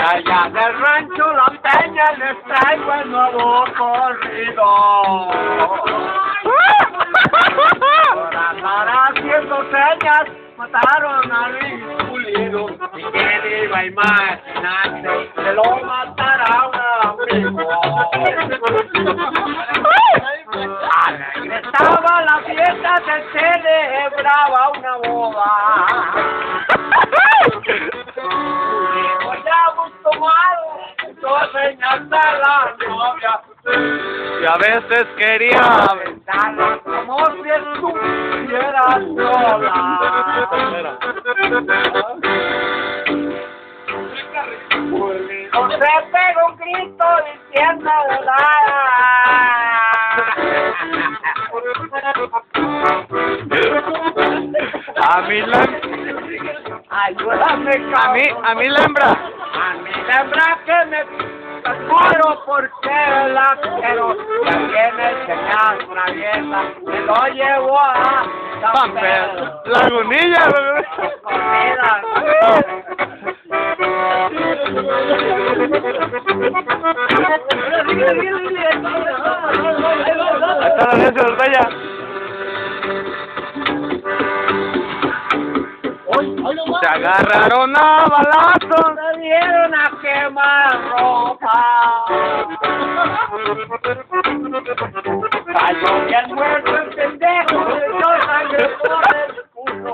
allá del rancho La Peña les traigo el nuevo corrido. Por andar haciendo señas mataron a Luis Pulido. ¿Y quién iba a imaginarse que lo matara un amigo? Alegre estaba la fiesta, se celebraba una boda. Ya hemos tomado dos señas de la novia. Y a veces quería Aventarla como si estuvieras sola. Pulido se pegó un grito diciendo a mí la ayúdame, a mí la hembra. a mi hembra que me muero porque la quiero. Ya viene señal una vieja, me lo llevó a San Pedro. Lagunilla. Comida. Está la leche de ya. Se agarraron a balazos. Me dieron a quemar ropa. Cayó bien muerto el pendejo, le dio sangre por el culo.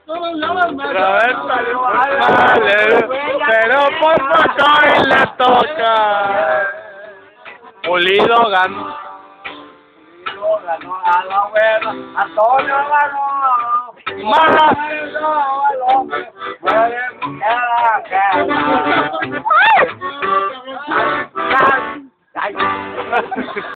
Otra vez vale, pero por favor le toca. Pulido ganó. Ganó a la abuela, Antonio ganó. Mala. Ganó al hombre, muere mujer a